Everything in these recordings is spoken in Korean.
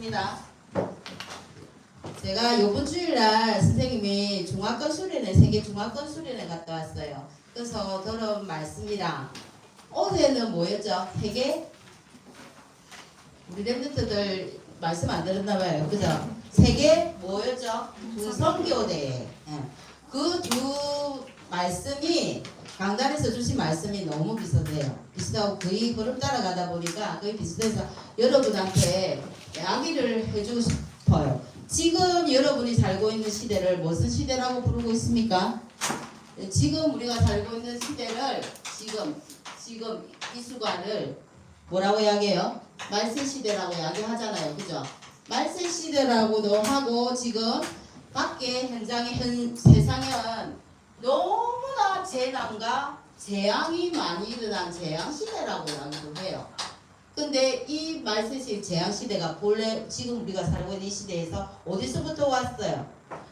말씀입니다. 제가 요번 주일날 선생님이 중화권 수련회, 세계 중화권 수련회 갔다 왔어요. 그래서 들은 말씀이랑 어제는 뭐였죠? 세계? 우리 랩런트들 말씀 안 들었나 봐요. 그죠? 세계 뭐였죠? 그 선교대회. 그 두 말씀이 강단에서 주신 말씀이 너무 비슷해요. 비슷하고 거의 흐름 따라가다 보니까 거의 비슷해서 여러분한테 이야기를 해주고 싶어요. 지금 여러분이 살고 있는 시대를 무슨 시대라고 부르고 있습니까? 지금 우리가 살고 있는 시대를 지금 이 시간을 뭐라고 이야기해요? 말세 시대라고 이야기하잖아요. 그죠? 말세 시대라고도 하고 지금 밖에 현장의 세상은 너무나 재난과 재앙이 많이 일어난 재앙시대라고 이야기도 해요. 근데 이 말세시 재앙시대가 본래 지금 우리가 살고 있는 이 시대에서 어디서부터 왔어요?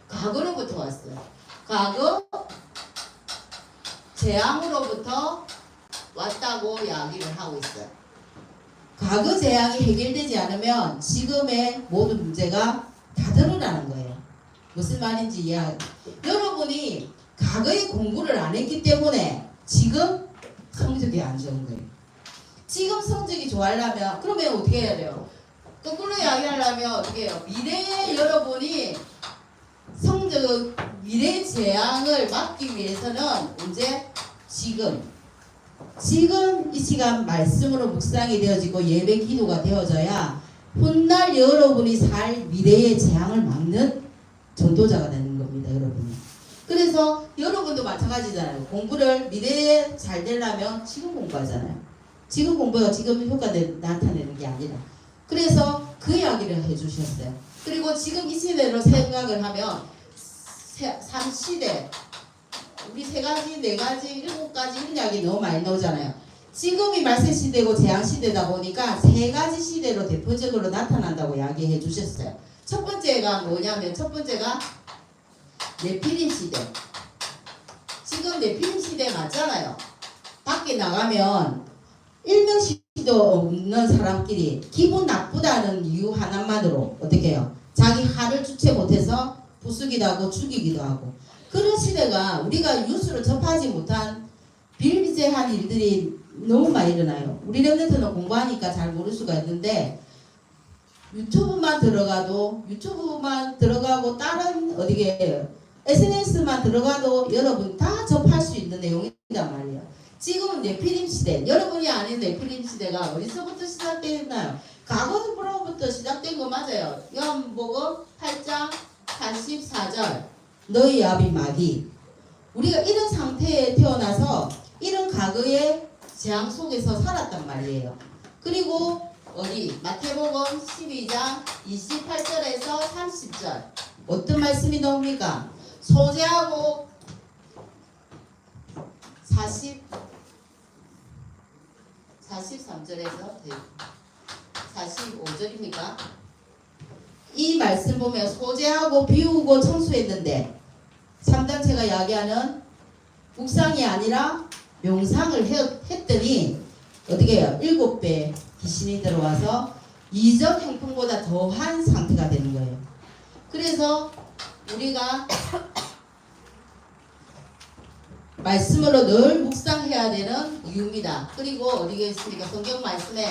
과거로부터 왔어요. 과거 재앙으로부터 왔다고 이야기를 하고 있어요. 과거 재앙이 해결되지 않으면 지금의 모든 문제가 다 드러나는 거예요. 무슨 말인지 이해하죠? 여러분이 과거에 공부를 안 했기 때문에 지금 성적이 안 좋은 거예요. 지금 성적이 좋아하려면 그러면 어떻게 해야 돼요? 거꾸로 이야기하려면 어떻게 해요? 미래에 여러분이 미래 재앙을 막기 위해서는 언제? 지금 이 시간 말씀으로 묵상이 되어지고 예배 기도가 되어져야 훗날 여러분이 살 미래의 재앙을 막는 전도자가 되는 겁니다. 여러분이. 그래서 여러분도 마찬가지잖아요. 공부를 미래에 잘 되려면 지금 공부하잖아요. 지금 공부가 지금 효과 나타내는 게 아니라. 그래서 그 이야기를 해주셨어요. 그리고 지금 이 시대로 생각을 하면 3시대 우리 3가지, 4가지, 7가지 이런 이야기 너무 많이 나오잖아요. 지금이 말세시대고 재앙시대다 보니까 3가지 시대로 대표적으로 나타난다고 이야기해 주셨어요. 첫 번째가 뭐냐면 첫 번째가 네피림 시대. 지금 네피림 시대 맞잖아요. 밖에 나가면 일명씩도 없는 사람끼리 기분 나쁘다는 이유 하나만으로 어떻게 해요? 자기 화를 주체 못해서 부수기도 하고 죽이기도 하고 그런 시대가 우리가 뉴스로 접하지 못한 비일비재한 일들이 너무 많이 일어나요. 우리 랩런트는 공부하니까 잘 모를 수가 있는데 유튜브만 들어가고 다른 어디게 SNS만 들어가도 여러분 다 접할 수 있는 내용이란 말이에요. 지금은 네피림 시대. 여러분이 아는 네피림 시대가 어디서부터 시작됐나요? 과거로부터 시작된 거 맞아요. 요한복음 8장 44절 너희 아비 마귀. 우리가 이런 상태에 태어나서 이런 과거의 재앙 속에서 살았단 말이에요. 그리고 어디 마태복음 12장 28절에서 30절 어떤 말씀이 나옵니까? 소재하고 43절에서 45절입니까? 이 말씀 보면 소재하고 비우고 청소했는데 3단체가 이야기하는 묵상이 아니라 명상을 했더니 어떻게 해요? 7배 귀신이 들어와서 이전 행풍보다 더한 상태가 되는 거예요. 그래서 우리가 말씀으로 늘 묵상해야 되는 이유입니다. 그리고 어디에 있습니까? 성경 말씀에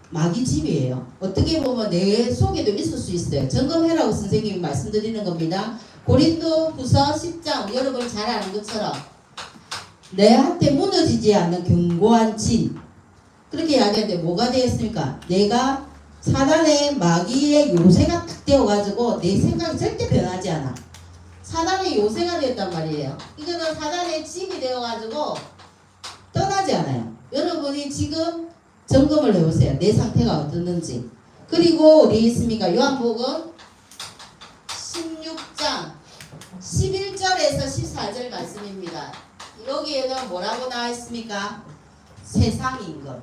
마귀집이에요. 어떻게 보면 내 속에도 있을 수 있어요. 점검해라고 선생님이 말씀드리는 겁니다. 고린도후서 10장 여러분 잘 아는 것처럼 내한테 무너지지 않는 견고한 진 그렇게 이야기하는데 뭐가 되었습니까? 내가 사단의 마귀의 요새가 딱 되어가지고 내 생각이 절대 변하지 않아. 사단의 요새가 되었단 말이에요. 이거는 사단의 집이 되어가지고 떠나지 않아요. 여러분이 지금 점검을 해보세요. 내 상태가 어떻는지. 그리고 어디 있습니까? 요한복음 16장 11절에서 14절 말씀입니다. 여기에는 뭐라고 나와 있습니까? 세상임금.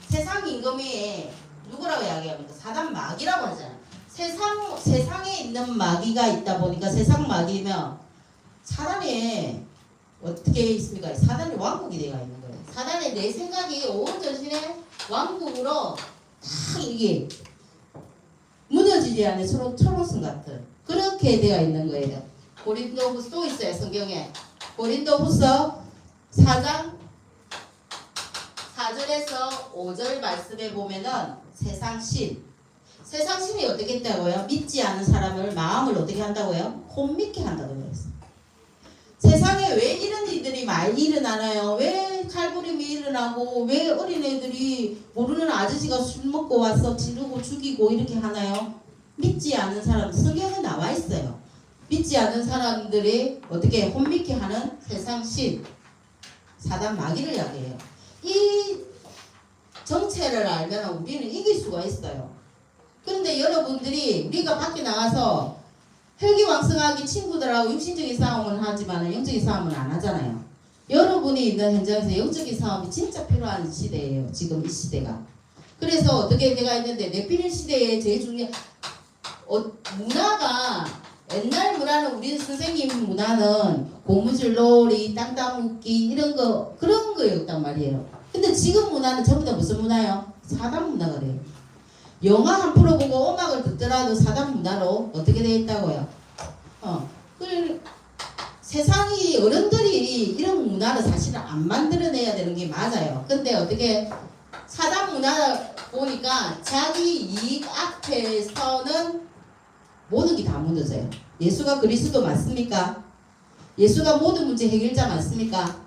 세상임금이 누구라고 이야기합니까? 사단 마귀라고 하잖아요. 세상에 있는 마귀가 있다 보니까 세상 마귀면 사단에 어떻게 있습니까? 사단이 왕국이 되어 있는 거예요. 사단의 내 생각이 온 전신에 왕국으로 다 이게 무너지지 않는 초록선 같은 그렇게 되어 있는 거예요. 고린도후서 또 있어요. 성경에 고린도후서 4장 4절에서 5절 말씀에 보면은 세상신이 어떻게 했다고요? 믿지 않은 사람을 마음을 어떻게 한다고요? 혼미케 한다고 그랬어요. 세상에 왜 이런 일들이 많이 일어나나요? 왜 칼부림이 일어나고 왜 어린애들이 모르는 아저씨가 술 먹고 와서 지르고 죽이고 이렇게 하나요? 믿지 않은 사람, 성경에 나와 있어요. 믿지 않은 사람들이 어떻게 혼미케 하는 세상신, 사단 마귀를 이야기해요. 이 정체를 알면 우리는 이길 수가 있어요. 그런데 여러분들이 우리가 밖에 나가서 혈기왕성하게 친구들하고 육신적인 싸움은 하지만 영적인 싸움은 안 하잖아요. 여러분이 있는 현장에서 영적인 싸움이 진짜 필요한 시대예요. 지금 이 시대가. 그래서 어떻게 내가 있는데 네피림 시대에 제일 중요한 문화가 옛날 문화는 우리 선생님 문화는 고무줄놀이, 땅 따먹기 이런 거 그런 거였단 말이에요. 근데 지금 문화는 전부 다 무슨 문화요? 사단 문화가 돼요. 영화 한 프로 보고 음악을 듣더라도 사단 문화로 어떻게 되어 있다고요? 세상이 어른들이 이런 문화를 사실은 안 만들어내야 되는 게 맞아요. 근데 어떻게 사단 문화를 보니까 자기 이익 앞에서는 모든 게 다 무너져요. 예수가 그리스도 맞습니까? 예수가 모든 문제 해결자 맞습니까?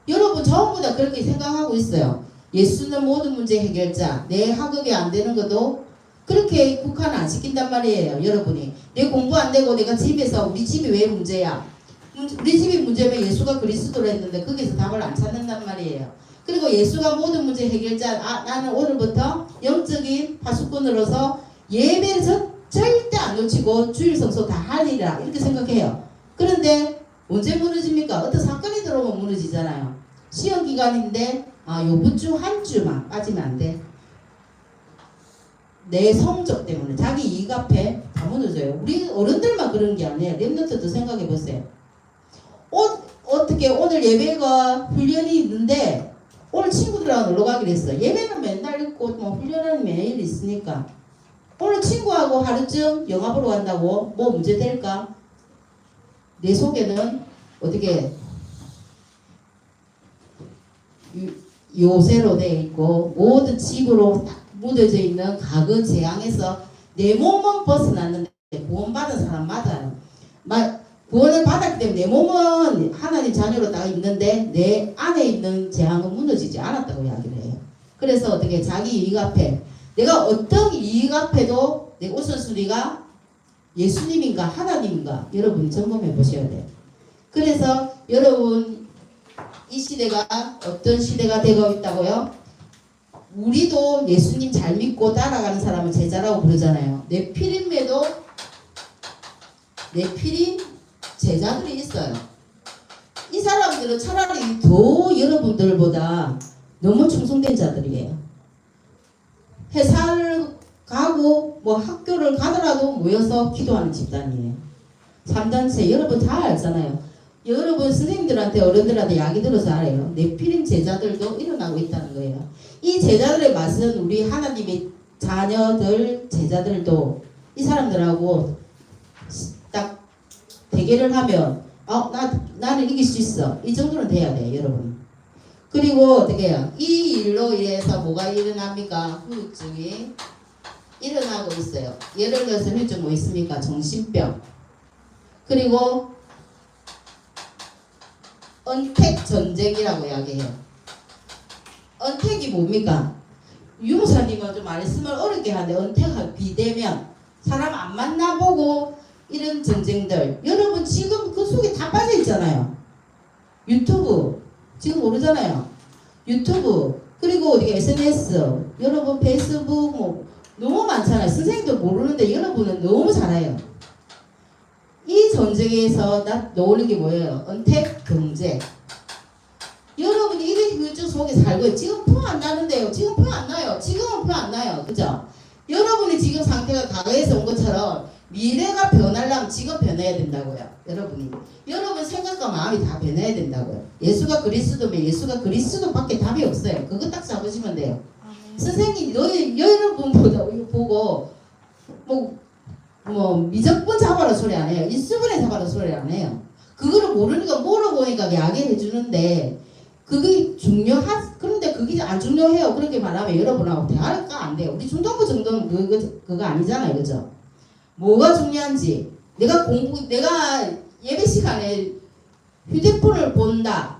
여러분 전부 다 그렇게 생각하고 있어요. 예수는 모든 문제 해결자. 내 학업이 안 되는 것도 그렇게 국한 안 시킨단 말이에요. 여러분이 내 공부 안 되고 내가 집에서 우리 집이 왜 문제야? 우리 집이 문제면 예수가 그리스도로 했는데 거기서 답을 안 찾는단 말이에요. 그리고 예수가 모든 문제 해결자. 나는 오늘부터 영적인 파수꾼으로서 예배를 절대 안 놓치고 주일 성소 다 하리라 이렇게 생각해요. 그런데 언제 무너집니까? 어떤 사건이 들어오면 무너지잖아요. 시험 기간인데 요번 주 한 주만 빠지면 안 돼. 내 성적 때문에 자기 이익 앞에 다 무너져요. 우리 어른들만 그런 게 아니에요. 랩런트도 생각해 보세요. 어떻게 오늘 예배가 훈련이 있는데 오늘 친구들하고 놀러 가기로 했어. 예배는 맨날 있고 뭐 훈련은 매일 있으니까 오늘 친구하고 하루쯤 영화 보러 간다고 뭐 문제 될까? 내 속에는 어떻게 요새로 되어 있고 모든 집으로 딱 묻어져 있는 과거 재앙에서 내 몸은 벗어났는데 구원받은 사람 맞아요. 구원을 받았기 때문에 내 몸은 하나님 자녀로 딱 있는데 내 안에 있는 재앙은 무너지지 않았다고 이야기를 해요. 그래서 어떻게 자기 이익 앞에 내가 어떤 이익 앞에도 내 우선순위가 예수님인가 하나님인가 여러분이 점검해 보셔야 돼요. 그래서 여러분 이 시대가 어떤 시대가 되고 있다고요? 우리도 예수님 잘 믿고 따라가는 사람을 제자라고 부르잖아요. 네피림에도 네피림 제자들이 있어요. 이 사람들은 차라리 더 여러분들보다 너무 충성된 자들이에요. 회사를 가고 뭐 학교를 가더라도 모여서 기도하는 집단이에요. 3단체 여러분 다 알잖아요. 여러분 선생님들한테 어른들한테 이야기 들어서 알아요. 네피림 제자들도 일어나고 있다는 거예요. 이 제자들의 맛은 우리 하나님의 자녀들 제자들도 이 사람들하고 딱 대결을 하면 나는 이길 수 있어. 이 정도는 돼야 돼요. 여러분. 그리고 어떻게 해요? 이 일로 인해서 뭐가 일어납니까? 후유증이 일어나고 있어요. 예를 들어서 후유증 뭐 있습니까? 정신병. 그리고 언택 전쟁이라고 이야기해요. 언택이 뭡니까? 유목사님은 좀 말씀을 어렵게 하는데 언택을 비대면 사람 안 만나보고 이런 전쟁들 여러분 지금 그 속에 다 빠져있잖아요. 유튜브 지금 모르잖아요. 유튜브 그리고 어디 SNS 여러분 페이스북 뭐 너무 많잖아요. 선생님도 모르는데 여러분은 너무 잘 알아요. 이 전쟁에서 나오는 게 뭐예요? 언택 경제. 여러분이 이런 후유증 속에 살고 있어요. 지금 표 안 나는데요. 지금 표 안 나요. 지금은 표 안 나요. 그죠? 여러분이 지금 상태가 과거에서 온 것처럼 미래가 변하려면 지금 변해야 된다고요. 여러분 생각과 마음이 다 변해야 된다고요. 예수가 그리스도면 예수가 그리스도밖에 답이 없어요. 그거 딱 잡으시면 돼요. 선생님 여러분보다 이거 보고 뭐 미적분 잡아라 소리 안 해요. 인수분해 잡아라 소리 안 해요. 그거를 모르니까 물어보니까 이야기해 주는데 그게 그런데 그게 안 중요해요. 그렇게 말하면 여러분하고 대화가 안 돼요. 우리 중등부 정도는 그거 아니잖아요. 그죠? 뭐가 중요한지 내가 예배 시간에 휴대폰을 본다.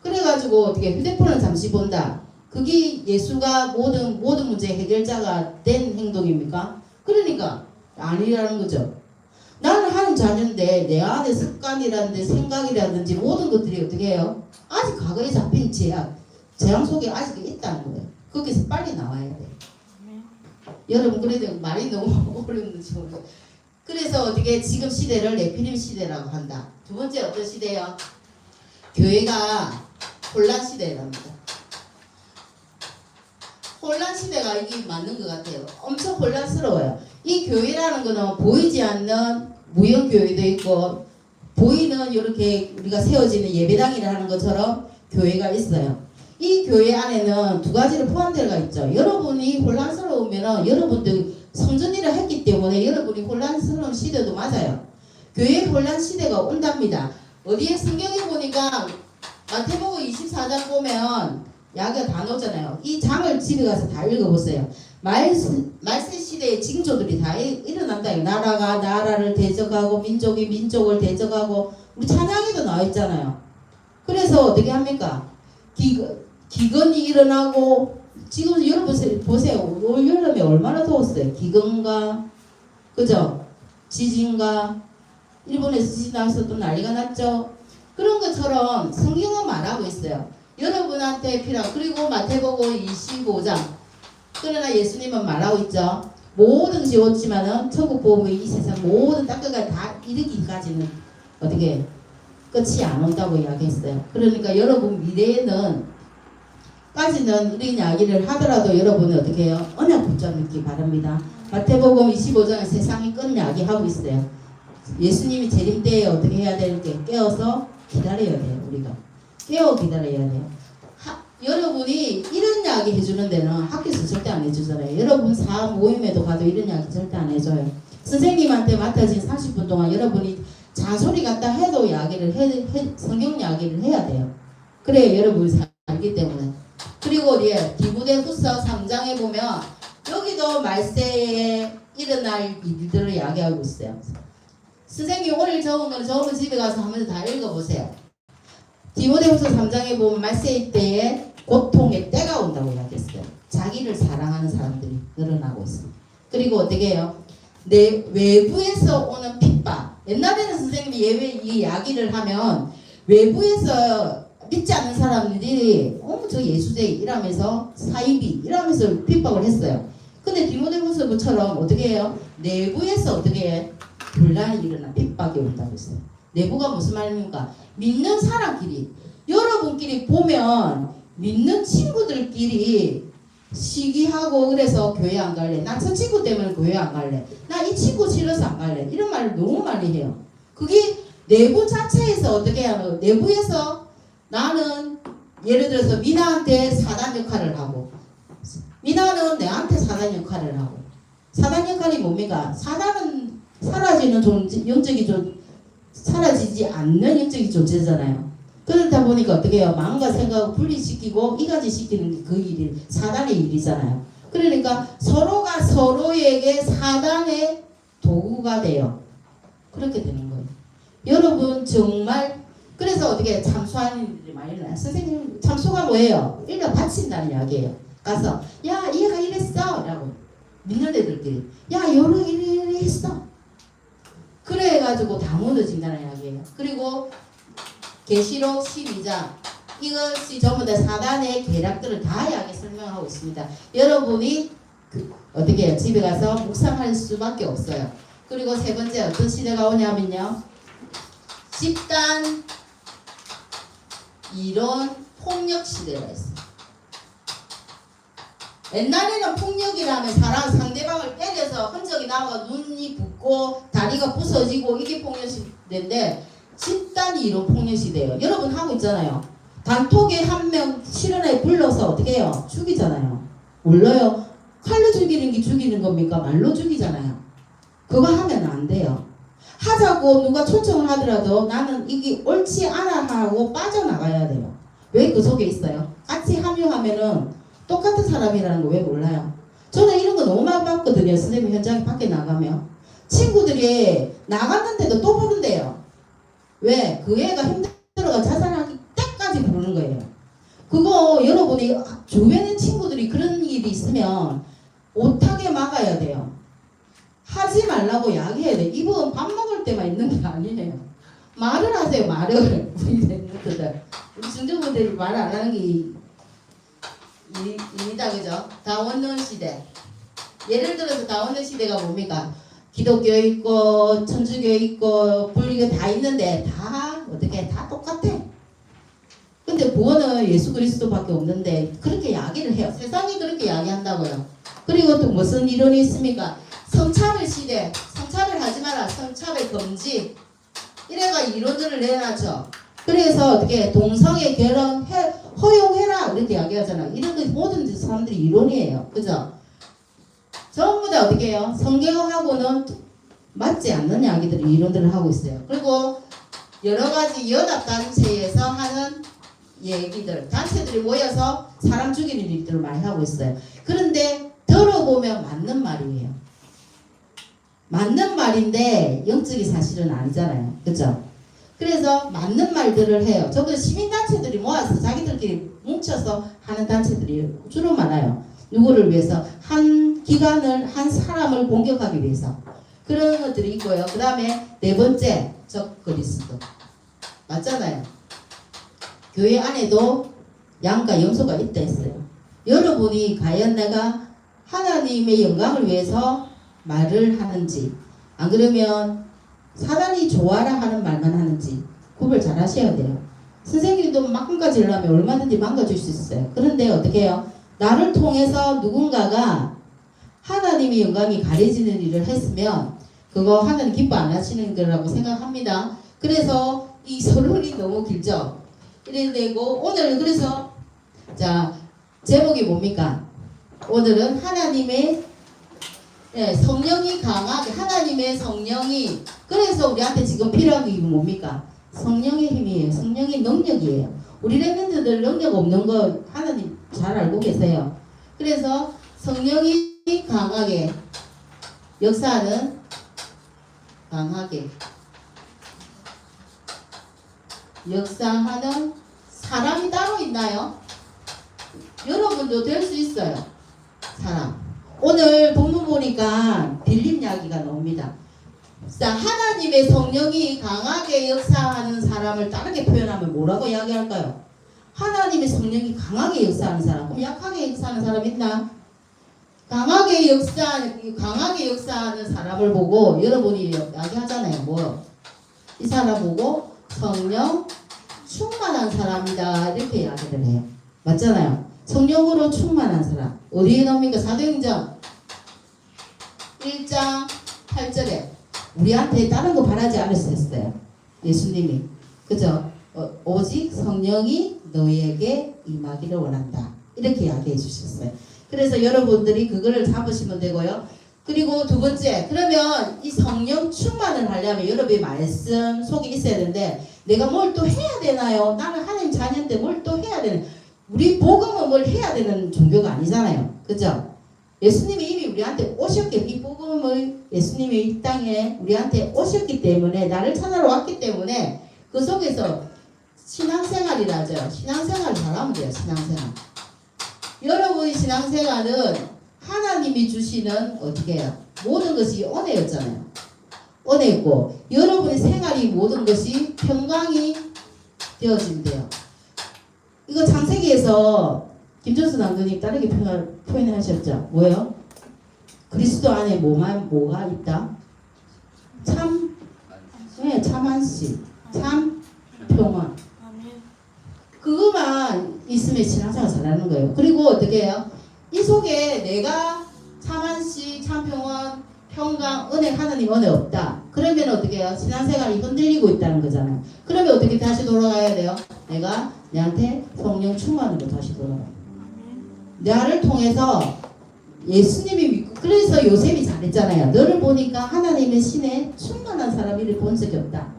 그래가지고 어떻게 휴대폰을 잠시 본다. 그게 예수가 모든 문제 해결자가 된 행동입니까? 그러니까 아니라는 거죠. 나는 하는 자녀인데 내 안에 습관이라든지 생각이라든지 모든 것들이 어떻게 해요? 아직 과거에 잡힌 재앙 속에 아직 있다는 거예요. 거기서 빨리 나와야 돼. 여러분 그래도 말이 너무 어려운지 모르겠어요. 그래서 어떻게 지금 시대를 네피림 시대라고 한다. 두 번째 어떤 시대요? 교회가 혼란 시대랍니다. 혼란 시대가 이게 맞는 것 같아요. 엄청 혼란스러워요. 이 교회라는 거는 보이지 않는 무형 교회도 있고 보이는 이렇게 우리가 세워지는 예배당이라는 것처럼 교회가 있어요. 이 교회 안에는 두 가지로 포함되어 있죠. 여러분이 혼란스러우면 여러분들 성전일을 했기 때문에 여러분이 혼란스러운 시대도 맞아요. 교회 혼란 시대가 온답니다. 어디에 성경에 보니까 마태복음 24장 보면 야가 다 나오잖아요. 이 장을 집에 가서 다 읽어보세요. 말세 시대의 징조들이 다 일어난다. 나라가 나라를 대적하고 민족이 민족을 대적하고 우리 찬양에도 나와 있잖아요. 그래서 어떻게 합니까? 기근이 일어나고 지금 여러분 보세요. 올 여름에 얼마나 더웠어요. 기근과 그죠? 지진과 일본에서 지진 나서 또 난리가 났죠. 그런 것처럼 성경은 말하고 있어요. 여러분한테 필요한 그리고 마태복음 25장 그러나 예수님은 말하고 있죠. 모든 것이 옳지만은 천국 복음이 이 세상 모든 땅끝까지 다 이르기까지는 어떻게 끝이 안 온다고 이야기했어요. 그러니까 여러분 미래에는 까지는 이런 이야기를 하더라도 여러분은 어떻게 해요? 언약 붙잡기 바랍니다. 마태복음 25장에 세상이 끝 이야기하고 있어요. 예수님이 재림 때에 어떻게 해야 되는지 깨어서 기다려야 돼요. 우리가 깨어 기다려야 돼요. 여러분이 이런 이야기 해주는 데는 학교에서 절대 안 해주잖아요. 여러분 사업 모임에도 가도 이런 이야기 절대 안 해줘요. 선생님한테 맡아진 30분 동안 여러분이 잔소리 같다 해도 성경 이야기를 해야 돼요. 그래야 여러분이 살기 때문에. 그리고 디모데후서 3장에 보면 여기도 말세에 일어날 일들을 이야기하고 있어요. 선생님 오늘 적은 건 저번 집에 가서 한번 다 읽어보세요. 디모데후서 3장에 보면 말세 때에 고통의 때가 온다고 이야기했어요. 자기를 사랑하는 사람들이 늘어나고 있습니다. 그리고 어떻게 해요? 내 외부에서 오는 핍박. 옛날에는 선생님이 이 이야기를 하면 외부에서 믿지 않는 사람들이 저 예수쟁이 이러면서 사이비 이러면서 핍박을 했어요. 근데 디모데후서처럼 어떻게 해요? 내부에서 어떻게 해? 분란이 일어나 핍박이 온다고 했어요. 내부가 무슨 말입니까? 믿는 사람끼리 여러분끼리 보면 믿는 친구들끼리 시기하고 그래서 교회 안 갈래. 난 저 친구 때문에 교회 안 갈래. 나 이 친구 싫어서 안 갈래. 이런 말을 너무 많이 해요. 그게 내부 자체에서 어떻게 해요? 내부에서 나는 예를 들어서 미나한테 사단 역할을 하고 미나는 내한테 사단 역할을 하고 사단 역할이 뭡니까? 사단은 사라지는 사라지지 않는 영적인 존재잖아요. 그러다 보니까 어떻게 해요? 마음과 생각을 분리시키고 이가지시키는 게 그 일이 사단의 일이잖아요. 그러니까 서로가 서로에게 사단의 도구가 돼요. 그렇게 되는 거예요. 여러분 정말 그래서 어떻게 참수하는 일이 많이 일어나요. 선생님 참수가 뭐예요? 일러 바친다는 이야기예요. 가서 야 얘가 이랬어 라고 믿는 애들끼리 야 여러 이래 했어. 그래가지고 다 무너진다는 이야기예요. 그리고 계시록 12장 이것이 전부 다 사단의 계략들을 다 이야기 설명하고 있습니다. 여러분이 어떻게 해요? 집에 가서 묵상할 수밖에 없어요. 그리고 세 번째 어떤 시대가 오냐면요. 집단 이론 폭력 시대가 있어요. 옛날에는 폭력이라면 상대방을 때려서 흔적이 나와 눈이 붓고 다리가 부서지고 이게 폭력 시대인데 집단 이론 폭력 시대예요. 여러분 하고 있잖아요. 단톡에 한 명 실현에 불러서 어떻게 해요? 죽이잖아요. 몰라요. 칼로 죽이는 게 죽이는 겁니까? 말로 죽이잖아요. 그거 하면 안 돼요. 하자고 누가 초청을 하더라도 나는 이게 옳지 않아 하고 빠져나가야 돼요. 왜 그 속에 있어요? 같이 합류하면은 똑같은 사람이라는 거 왜 몰라요? 저는 이런 거 너무 많이 봤거든요. 선생님 현장에 밖에 나가면 친구들이 나갔는데도 또 부른대요. 왜? 그 애가 힘들어가 자살하기 때까지 부르는 거예요. 그거 여러분이 주변의 친구들이 그런 일이 있으면 못하게 막아야 돼요. 하지 말라고 야기해야 돼. 이분 밥 먹을 때만 있는 게 아니에요. 말을 하세요. 말을. 우리 랩런트들. 우리 중등부들이 말 안 하는 게 이다 그죠? 다원론 시대. 예를 들어서 다원론 시대가 뭡니까? 기독교 있고 천주교 있고 불교 다 있는데 다 어떻게 다 똑같아. 근데 구원은 예수 그리스도밖에 없는데 그렇게 야기를 해요. 세상이 그렇게 야기한다고요. 그리고 또 무슨 이론이 있습니까? 성차별 시대. 성차별 하지 마라. 성차별 금지. 이래가 이론들을 내놨죠. 그래서 어떻게 동성애 결혼 허용해라 이렇게 이야기하잖아. 이런 거 모든 사람들이 이론이에요. 그죠? 전부 다 어떻게 해요? 성경하고는 맞지 않는 이야기들을 이론들을 하고 있어요. 그리고 여러 가지 연합단체에서 하는 얘기들, 단체들이 모여서 사람 죽이는 일들을 많이 하고 있어요. 그런데 들어보면 맞는 말이에요. 맞는 말인데 영적인 사실은 아니잖아요. 그죠? 그래서 맞는 말들을 해요. 저번에 시민단체들이 모아서 자기들끼리 뭉쳐서 하는 단체들이 주로 많아요. 누구를 위해서? 한 기관을, 한 사람을 공격하기 위해서. 그런 것들이 있고요. 그 다음에 네 번째, 적 그리스도. 맞잖아요. 교회 안에도 양과 염소가 있다 했어요. 여러분이 과연 내가 하나님의 영광을 위해서 말을 하는지, 안 그러면 사단이 좋아라 하는 말만 하는지 구별 잘 하셔야 돼요. 선생님도 망가지려면 얼마든지 망가질 수 있어요. 그런데 어떻게 해요? 나를 통해서 누군가가 하나님의 영광이 가려지는 일을 했으면 그거 하나님 기뻐 안 하시는 거라고 생각합니다. 그래서 이 서론이 너무 길죠? 이래 되고 오늘 그래서 자 제목이 뭡니까? 오늘은 하나님의 성령이 강하게 하나님의 성령이 그래서 우리한테 지금 필요한 게 뭡니까? 성령의 힘이에요. 성령의 능력이에요. 우리 랩런트들 능력 없는 거 하나님 잘 알고 계세요. 그래서 성령이 강하게 역사하는 강하게 역사하는 사람이 따로 있나요? 여러분도 될 수 있어요. 사람. 오늘 본문 보니까 빌림 이야기가 나옵니다. 자, 하나님의 성령이 강하게 역사하는 사람을 다르게 표현하면 뭐라고 이야기할까요? 하나님의 성령이 강하게 역사하는 사람. 그럼 약하게 역사하는 사람 있나? 강하게 역사하는 사람을 보고 여러분이 이야기하잖아요. 뭐? 이 사람 보고 성령 충만한 사람이다 이렇게 이야기를 해요. 맞잖아요. 성령으로 충만한 사람. 어디에 나옵니까? 사도행전 1장 8절에 우리한테 다른 거 바라지 않으셨어요. 예수님이. 그죠? 오직 성령이 너희에게 임하기를 원한다. 이렇게 이야기해 주셨어요. 그래서 여러분들이 그거를 잡으시면 되고요. 그리고 두 번째, 그러면 이 성령 충만을 하려면 여러분의 말씀 속에 있어야 되는데 내가 뭘 또 해야 되나요? 나는 하나님 자녀인데 뭘 또 해야 되나? 우리 복음은 뭘 해야 되는 종교가 아니잖아요. 그죠? 예수님이 이미 우리한테 오셨기, 이 복음을 예수님이 이 땅에 우리한테 오셨기 때문에 나를 찾아러 왔기 때문에 그 속에서 신앙생활이라죠. 신앙생활을 잘하면 돼요. 신앙생활. 여러분의 신앙생활은 하나님이 주시는 어떻게 해요? 모든 것이 은혜였잖아요. 은혜였고 여러분의 생활이 모든 것이 평강이 되어지면 돼요. 이거 창세기에서 김전수 남도님 다르게 표현하셨죠? 뭐예요? 그리스도 안에 뭐가 있다? 참, 네, 참한시, 참 평안. 그것만 있으면 신앙생활 잘하는 거예요. 그리고 어떻게 해요? 이 속에 내가 참한시, 참평안, 평강, 은혜, 하나님 은혜 없다. 그러면 어떻게 해요? 신앙생활이 흔들리고 있다는 거잖아요. 그러면 어떻게 다시 돌아가야 돼요? 내가 내한테 성령 충만으로 다시 돌아가. 나를 통해서 예수님이 믿고 그래서 요셉이 잘했잖아요. 너를 보니까 하나님의 신에 충만한 사람을 본 적이 없다.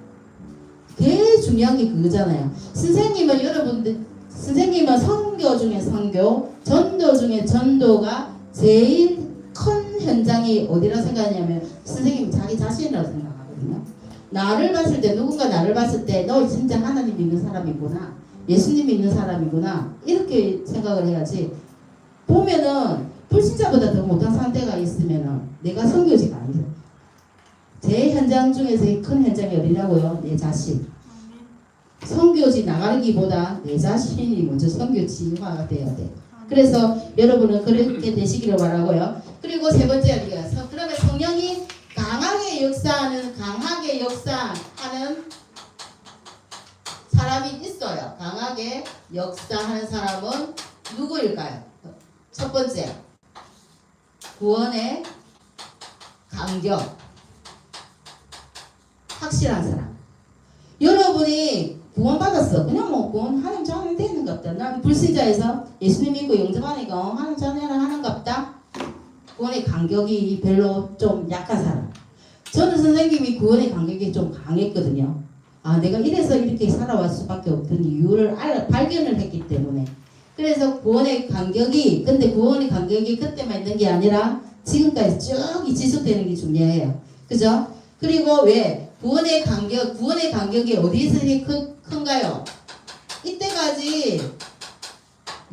그게 중요한 게 그거잖아요. 선생님은 여러분들 선생님은 선교 중에 선교, 전도 중에 전도가 제일 큰 현장이 어디라 생각하냐면 선생님 자기 자신이라고 생각하거든요. 나를 봤을 때 누군가 나를 봤을 때 너 진짜 하나님 믿는 사람이구나. 예수님 믿는 사람이구나. 이렇게 생각을 해야지. 보면은 불신자보다 더 못한 상태가 있으면은 내가 선교지가 아니죠. 제 현장 중에서 큰 현장이 어디냐고요? 내 자신. 선교지 나가기보다 내 자신이 먼저 선교지화가 돼야 돼. 그래서 여러분은 그렇게 되시기를 바라고요. 그리고 세 번째 어디가? 그러면 성령이 강하게 역사하는 사람이 있어요. 강하게 역사하는 사람은 누구일까요? 첫 번째, 구원의 감격. 확실한 사람. 여러분이 구원받았어. 그냥 뭐 구원 하나님 자녀 되는 것 같다. 난 불신자에서 예수님 믿고 영접하니까 하나님 자녀를 하는 것 같다. 구원의 간격이 별로 좀 약한 사람. 저는 선생님이 구원의 간격이 좀 강했거든요. 아, 내가 이래서 이렇게 살아왔을 수밖에 없던 이유를 발견을 했기 때문에. 그래서 구원의 간격이, 근데 구원의 간격이 그때만 있는 게 아니라 지금까지 쭉 지속되는 게 중요해요. 그죠? 그리고 왜? 구원의 간격이 어디에서 큰가요? 이때까지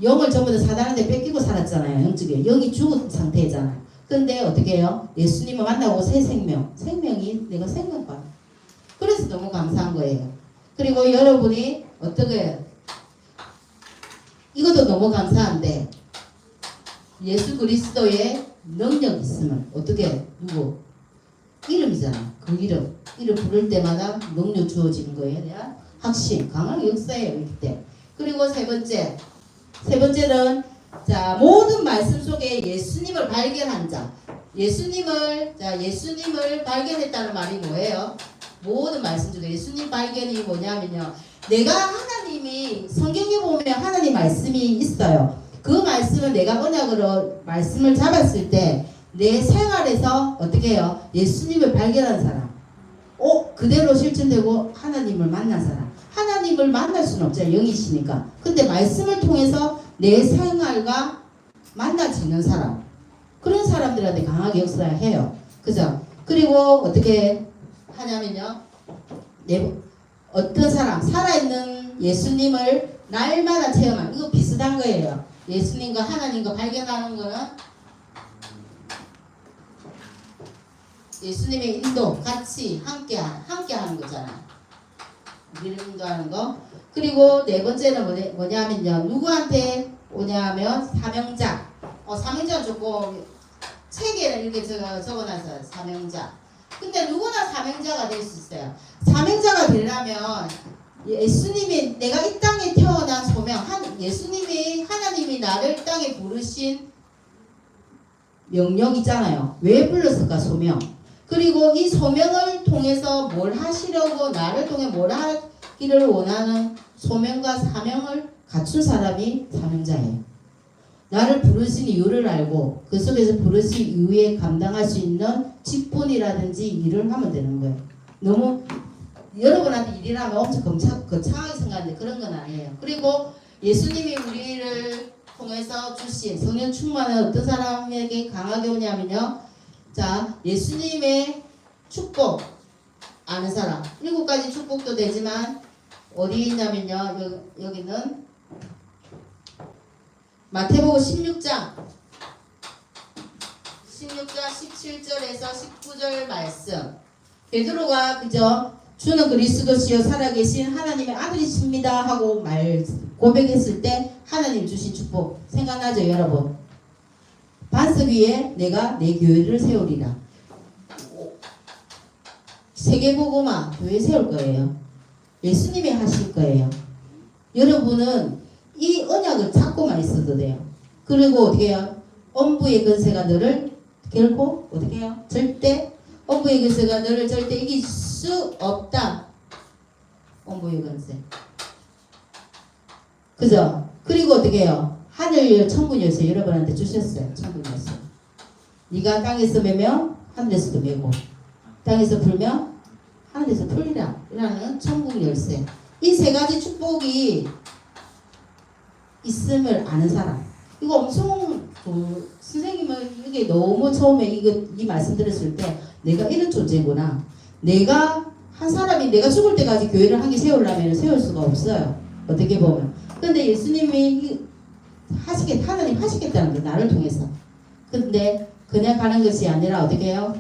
영을 전부 다 사단한테 뺏기고 살았잖아요. 영적에. 영이 죽은 상태잖아요. 근데 어떻게 해요? 예수님을 만나고 새 생명이 내가 생명받아. 그래서 너무 감사한 거예요. 그리고 여러분이 어떻게 이것도 너무 감사한데 예수 그리스도의 능력 있으면 어떻게 누구 이름이잖아. 그 이름 부를 때마다 능력 주어지는 거에 대한 확신, 강한 역사예요. 이때. 그리고 세 번째는 자 모든 말씀 속에 예수님을 발견한 자. 예수님을 발견했다는 말이 뭐예요? 모든 말씀 중에 예수님 발견이 뭐냐면요. 내가 하나님이 성경에 보면 하나님 말씀이 있어요. 그 말씀을 내가 언약으로 말씀을 잡았을 때 내 생활에서 어떻게 해요? 예수님을 발견한 사람. 그대로 실천되고 하나님을 만난 사람. 하나님을 만날 수는 없잖아요. 영이시니까. 근데 말씀을 통해서 내 생활과 만나지는 사람. 그런 사람들한테 강하게 역사해요. 그죠? 그리고 어떻게 하냐면요. 어떤 사람, 살아있는 예수님을 날마다 체험하는, 이거 비슷한 거예요. 예수님과 하나님과 발견하는 거는 예수님의 인도 같이 함께하는 거잖아요. 우리를 인도하는 거. 그리고 네 번째는 뭐냐면요. 누구한테 오냐면 사명자. 사명자 조금 책에는 이렇게 적어놨어요. 사명자. 근데 누구나 사명자가 될 수 있어요. 사명자가 되려면 예수님이 내가 이 땅에 태어난 소명, 예수님이 하나님이 나를 땅에 부르신 명령이잖아요. 왜 불렀을까? 소명. 그리고 이 소명을 통해서 뭘 하시려고 나를 통해 뭘 하기를 원하는 소명과 사명을 갖춘 사람이 사명자예요. 나를 부르신 이유를 알고 그 속에서 부르신 이유에 감당할 수 있는 직분이라든지 일을 하면 되는 거예요. 너무 여러분한테 일이라면 엄청 거창하게 생각하는데 그런 건 아니에요. 그리고 예수님이 우리를 통해서 주신 성령 충만한 어떤 사람에게 강하게 오냐면요. 자, 예수님의 축복 아는 사람 7가지 축복도 되지만 어디 있냐면요. 여기는 마태복음 16장 17절에서 19절 말씀. 베드로가 그죠? 주는 그리스도시요 살아계신 하나님의 아들이십니다 하고 고백했을 때 하나님 주신 축복 생각나죠 여러분? 반석 위에 내가 내 교회를 세우리라. 세계복음화 교회 세울 거예요. 예수님이 하실 거예요. 여러분은 이 언약을 잡고만 있어도 돼요. 그리고 어떻게 해요? 엄부의 권세가 너를 결코 어떻게 해요? 엄부의 권세가 너를 절대 이길 수 없다. 엄부의 권세. 그죠? 그리고 어떻게 해요? 하늘 천국 열쇠 여러분한테 주셨어요. 천국 열쇠. 네가 땅에서 매면 하늘에서도 매고 땅에서 풀면 하늘에서 풀리라 라는 천국 열쇠. 이 세 가지 축복이 있음을 아는 사람. 이거 엄청 선생님은 이게 너무 처음에 이 말씀 들었을 때 내가 이런 존재구나. 내가 한 사람이 내가 죽을 때까지 교회를 한 개 세우려면 세울 수가 없어요. 어떻게 보면. 근데 예수님이 하나님 하시겠다는 거 나를 통해서. 근데 그냥 가는 것이 아니라 어떻게 해요?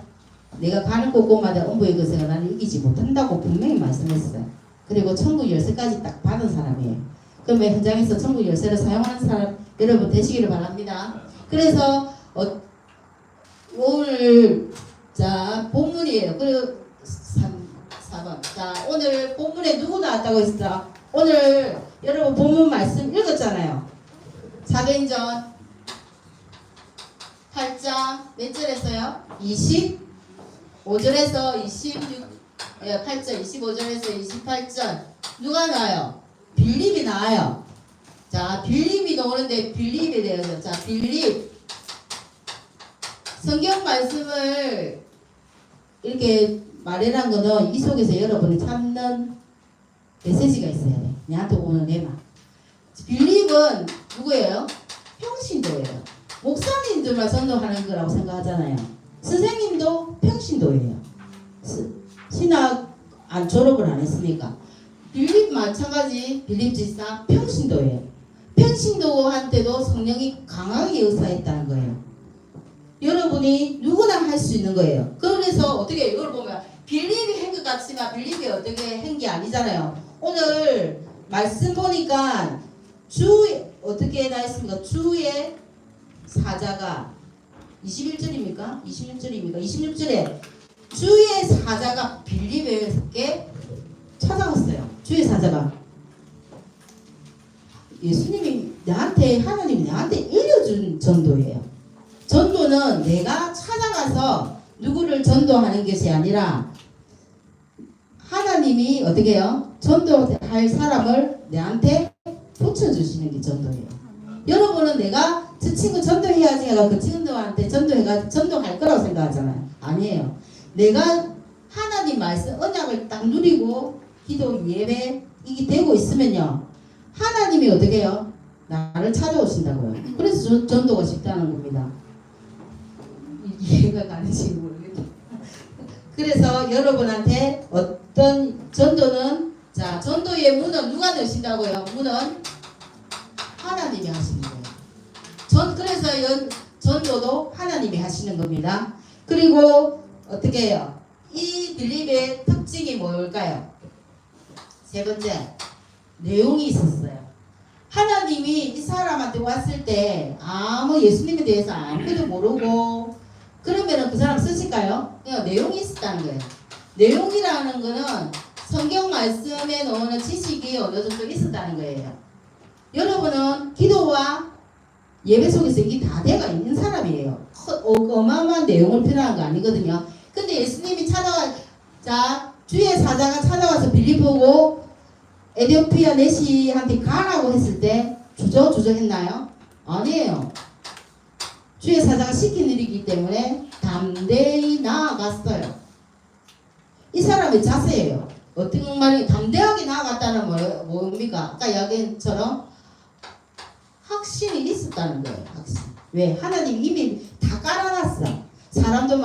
내가 가는 곳곳마다 엄부의 거세가 나를 이기지 못한다고 분명히 말씀했어요. 그리고 천국 열쇠까지 딱 받은 사람이에요. 그러면 현장에서 천국 열쇠를 사용하는 사람 여러분 되시기를 바랍니다. 그래서 오늘 자 본문이에요. 그리고 4번. 자 오늘 본문에 누구 나왔다고 했어? 오늘 여러분 본문 말씀 읽었잖아요. 사도행전 8장 몇 절에서요? 25절에서 8절 25절에서 28절 누가 나와요? 빌립이 나와요. 자 빌립이 나오는데 빌립에 대해서 자 빌립 성경 말씀을 이렇게 말해란 거는 이 속에서 여러분이 찾는 메시지가 있어야 돼. 내한테 오는 내 말. 빌립은 누구예요? 평신도예요. 목사님들만 전도하는 거라고 생각하잖아요. 선생님도 평신도예요. 신학 졸업을 안 했으니까. 빌립 마찬가지 빌립 지사 평신도예요. 평신도한테도 성령이 강하게 역사했다는 거예요. 여러분이 누구나 할 수 있는 거예요. 그래서 어떻게 이걸 보면 빌립이 한 것 같지만 빌립이 어떻게 한 게 아니잖아요. 오늘 말씀 보니까 어떻게 나 있습니까? 주의 사자가 21절입니까? 26절에 주의 사자가 빌립에게 찾아갔어요. 주의 사자가 예수님이 하나님이 나한테 일려준 전도예요. 전도는 내가 찾아가서 누구를 전도하는 것이 아니라 하나님이 어떻게 해요? 전도할 사람을 내한테 붙여주시는 게 전도예요. 여러분은 내가 저 친구 전도해야지 해가 그 친구한테 전도할 거라고 생각하잖아요. 아니에요. 내가 하나님 말씀 언약을 딱 누리고 기도 예배 이게 되고 있으면요. 하나님이 어떻게 해요? 나를 찾아오신다고요. 그래서 전도가 쉽다는 겁니다. 이해가 가는지 모르겠다. 그래서 여러분한테 어떤 전도는 자 전도의 문은 누가 여신다고요? 문은 하나님이 하시는 거예요. 그래서 전도도 하나님이 하시는 겁니다. 그리고 어떻게 해요? 이 빌립의 특징이 뭘까요? 세 번째, 내용이 있었어요. 하나님이 이 사람한테 왔을 때 아무 예수님에 대해서 아무것도 모르고 그러면 그 사람 쓰실까요? 그냥 내용이 있었다는 거예요. 내용이라는 거는 성경 말씀에 나오는 지식이 어느 정도 있었다는 거예요. 여러분은 기도와 예배 속에서 이게 다 돼가 있는 사람이에요. 어마어마한 내용을 필요한 거 아니거든요. 근데 예수님이 주의 사자가 찾아와서 빌립 보고 에티오피아 내시한테 가라고 했을 때 주저했나요? 아니에요. 주의 사자가 시킨 일이기 때문에 담대히 나아갔어요. 이 사람의 자세예요. 어떤 말이 담대하게 나아갔다는 뭡니까? 아까 이야기처럼 확신이 있었다는 거예요. 확신. 왜? 하나님 이미 다 깔아놨어. 사람도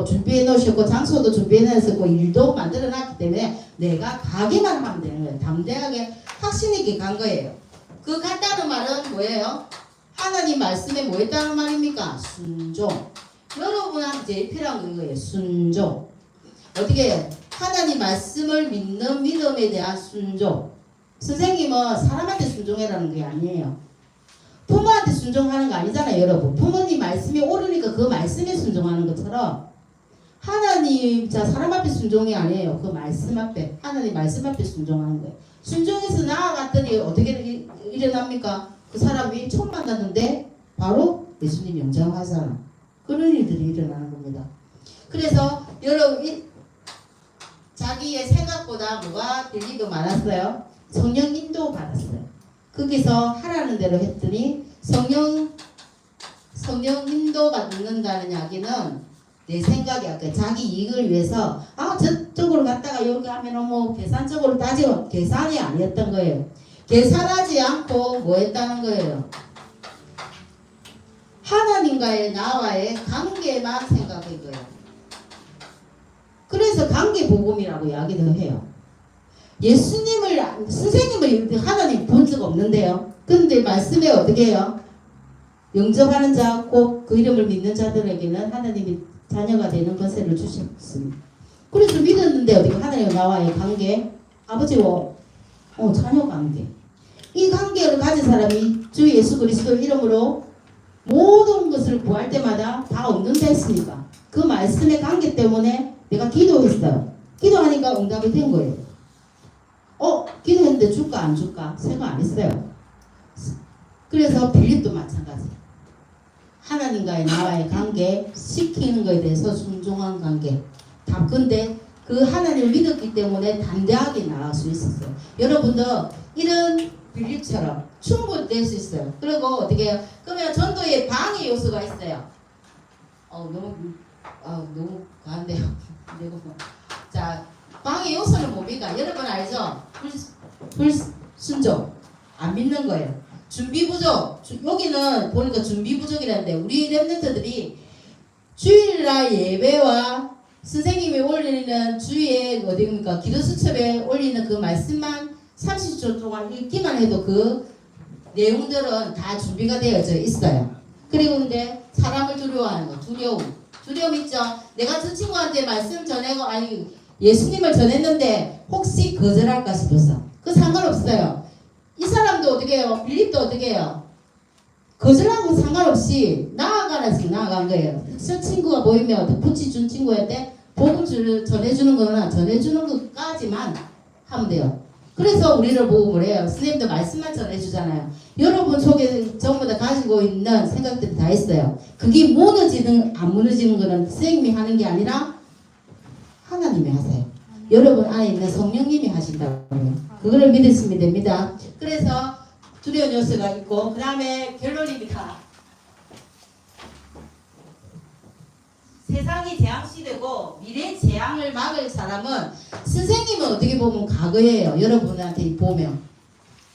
준비해 놓으셨고 장소도 준비해 놓으셨고 일도 만들어 놨기 때문에 내가 가기만 하면 되는 거예요. 담대하게 확신 있게 간 거예요. 그 갔다는 말은 뭐예요? 하나님 말씀에 뭐 했다는 말입니까? 순종. 여러분한테 제일 필요한 거예요. 순종. 어떻게 하나님 말씀을 믿는 믿음에 대한 순종. 선생님은 사람한테 순종해라는 게 아니에요. 부모한테 순종하는 거 아니잖아요, 여러분. 부모님 말씀이 옳으니까 그 말씀에 순종하는 것처럼 하나님, 사람 앞에 순종이 아니에요. 그 말씀 앞에, 하나님 말씀 앞에 순종하는 거예요. 순종해서 나아갔더니 어떻게 일어납니까? 그 사람이 처음 만났는데 바로 예수님 영접한 사람. 그런 일들이 일어나는 겁니다. 그래서 여러분, 자기의 생각보다 뭐가 빌립이 많았어요? 성령 인도 받았어요. 거기서 하라는 대로 했더니 성령 인도가 늦는다는 이야기는 내 생각이 아까 자기 이익을 위해서 저쪽으로 갔다가 여기 하면은 뭐 계산적으로 따지고 계산이 아니었던 거예요. 계산하지 않고 뭐 했다는 거예요. 하나님과의 나와의 관계만 생각한 거예요. 그래서 관계복음이라고 이야기도 해요. 선생님을 하나님 본 적 없는데요. 근데 말씀에 어떻게 해요? 영접하는 자, 곧 그 이름을 믿는 자들에게는 하나님이 자녀가 되는 권세를 주셨습니다. 그래서 믿었는데 어떻게 하나님과 나와의 관계, 아버지와 자녀 관계. 이 관계를 가진 사람이 주 예수 그리스도 이름으로 모든 것을 구할 때마다 다 얻는다 했으니까 그 말씀의 관계 때문에 내가 기도했어요. 기도하니까 응답이 된 거예요. 기도했는데 줄까 안 줄까 생각 안 했어요. 그래서 빌립도 마찬가지. 하나님과의 나와의 관계, 시키는 것에 대해서 순종한 관계. 근데 그 하나님을 믿었기 때문에 담대하게 나갈 수 있었어요. 여러분도 이런 빌립처럼 충분히 될 수 있어요. 그리고 어떻게 해요? 그러면 전도에 방해 요소가 있어요. 너무 과한데요. 자, 방해 요소는 뭡니까? 여러분 알죠? 불순종, 안 믿는 거예요. 준비 부족. 여기는 보니까 준비 부족이라는데 우리 랩런트들이 주일날 예배와 선생님이 올리는 주일에 어디입니까? 기도 수첩에 올리는 그 말씀만 30초 동안 읽기만 해도 그 내용들은 다 준비가 되어져 있어요. 그리고 근데 사람을 두려워하는 거, 두려움 있죠? 내가 저 친구한테 말씀 전하고 예수님을 전했는데 혹시 거절할까 싶어서 그 상관없어요. 이 사람도 어떻게 해요? 빌립도 어떻게 해요? 거절하고 상관없이 나아간 거예요. 저 친구가 보이면 붙이 준 친구한테 복음 전해주는 거나 전해주는 것까지만 하면 돼요. 그래서 우리를 보고 그래요. 선생님도 말씀만 전해주잖아요. 여러분 속에 전부 다 가지고 있는 생각들이 다 있어요. 그게 무너지든 안 무너지는 거는 선생님이 하는 게 아니라 하나님이 하세요. 여러분 안에 있는 성령님이 하신다고요. 그거를 믿으시면 됩니다. 그래서 두려운 요소가 있고 그 다음에 결론입니다. 세상이 재앙시대고 미래 재앙을 막을 사람은 선생님은 어떻게 보면 과거예요. 여러분한테 보면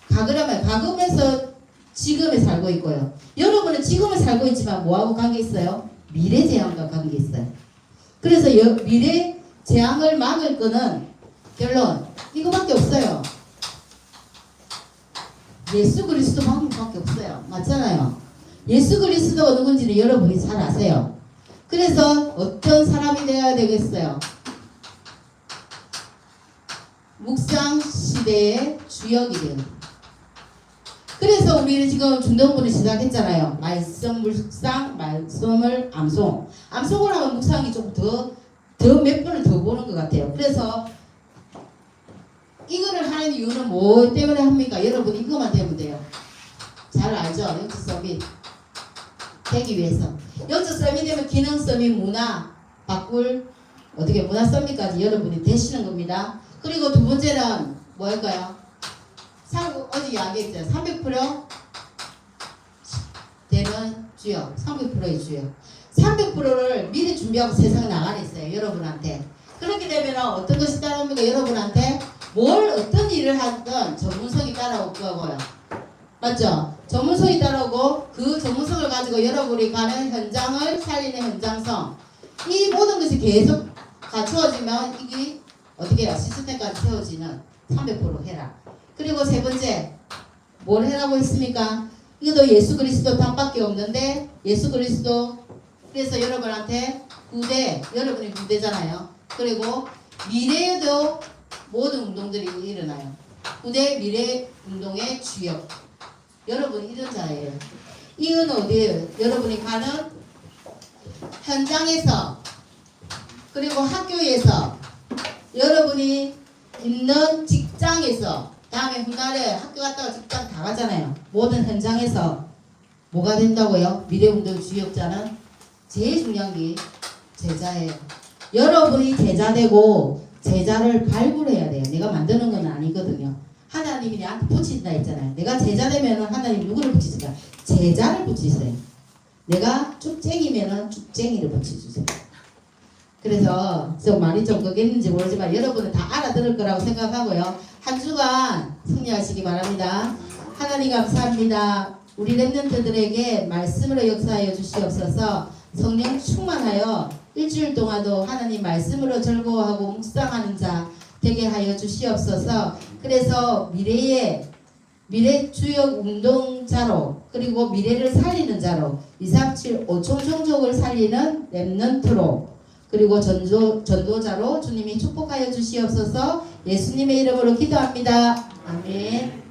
과거라면 과거면서 지금에 살고 있고요. 여러분은 지금을 살고 있지만 뭐하고 관계 있어요? 미래 재앙과 관계 있어요. 그래서 미래 재앙을 막을 거는 결론 이거밖에 없어요. 예수 그리스도 방법밖에 없어요. 맞잖아요. 예수 그리스도 어느 건지는 여러분이 잘 아세요. 그래서 어떤 사람이 되어야 되겠어요? 묵상 시대의 주역이 되는. 그래서 우리는 지금 중등부를 시작했잖아요. 말씀 묵상, 말씀을 암송. 암송을 하면 묵상이 좀 더 몇 번을 더 보는 것 같아요. 그래서 이거를 하는 이유는 뭐 때문에 합니까? 여러분 이거만 되면 돼요. 잘 알죠? 영적 서밋 되기 위해서. 영적 서밋 되면 기능 서밋 문화 바꿀 어떻게 문화 서밋까지 여러분이 되시는 겁니다. 그리고 두 번째는 뭐 할까요? 어제 이야기했잖아요. 300% 되는 주역, 300%의 주역. 300%를 미리 준비하고 세상에 나가려 있어요. 여러분한테. 그렇게 되면 어떤 것이 따라옵니까? 여러분한테 어떤 일을 하든 전문성이 따라올 거고요. 맞죠? 전문성이 따라오고 그 전문성을 가지고 여러분이 가는 현장을 살리는 현장성. 이 모든 것이 계속 갖추어지면 이게 어떻게 해요? 시스템까지 세워지는 300% 해라. 그리고 세 번째 뭘 해라고 했습니까? 이것도 예수 그리스도 답밖에 없는데 예수 그리스도 그래서 여러분한테 여러분이 구대잖아요. 그리고 미래에도 모든 운동들이 일어나요. 구대 미래 운동의 주역. 여러분 이런 자예요. 이건 어디예요? 여러분이 가는 현장에서 그리고 학교에서 여러분이 있는 직장에서 다음에 훗날에 학교 갔다가 직장 다 가잖아요. 모든 현장에서 뭐가 된다고요? 미래운동 주역자는 제일 중요한 게 제자예요. 여러분이 제자 되고 제자를 발굴해야 돼요. 내가 만드는 건 아니거든요. 하나님이 내한테 붙인다 했잖아요. 내가 제자 되면 하나님 누구를 붙이실까? 제자를 붙이세요. 내가 쭉쟁이면 쭉쟁이를 붙여주세요. 그래서 좀 많이 좀 그겠는지 모르지만 여러분은 다 알아들을 거라고 생각하고요. 한 주간 승리하시기 바랍니다. 하나님 감사합니다. 우리 렘넌트들에게 말씀으로 역사하여 주시옵소서. 성령 충만하여 일주일 동안도 하나님 말씀으로 즐거워하고 묵상하는 자 되게 하여 주시옵소서. 그래서 미래 주역 운동자로 그리고 미래를 살리는 자로 237 5총 종족을 살리는 렘넌트로 그리고 전도자로 주님이 축복하여 주시옵소서. 예수님의 이름으로 기도합니다. 아멘.